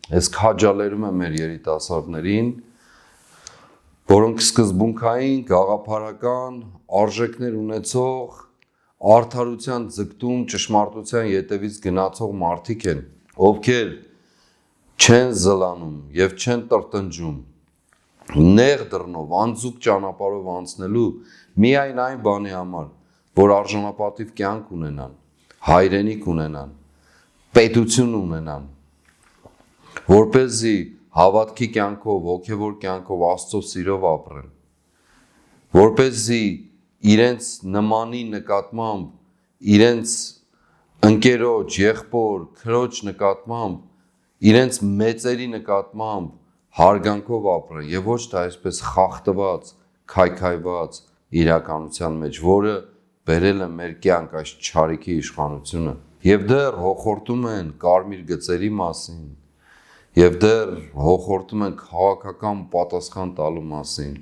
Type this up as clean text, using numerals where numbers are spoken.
Ես քաջալերում եմ մեր երիտասարդներին, որոնք սկզբունքային, գաղափարական, արժեքներ ունեցող, արդարության ձգտում, ճշմարտության ետևից գնացող մարդիկ են, ովքեր չեն զլանում և չեն տրտնջում, նեղ դռնով, անձուկ ճանապարհով անցնելու միայն այն բանի համար, որ արժանապատիվ կյանք ունենան, հայրենիք ունենան, պետություն ունենան, որպեսզի հավատքի կյանքով, հոգևոր կյանքով, Աստծո սիրով ապրեն, որպեսզի իրենց նմանի նկատմամբ, իրենց ընկերոջ, եղբոր, քրոջ նկատմամբ, իրենց մեծերի նկատմամբ հարգանքով ապրեն և ոչ թե այսպես խախտված, քայքայված իրականության մեջ, որը բերել է մեր կյանք այս չարիքի իշխանությունը և դեռ հոխորտում են կարմիր գծերի մասին և դեռ հոխորտում են քաղաքական պատասխան տալու մասին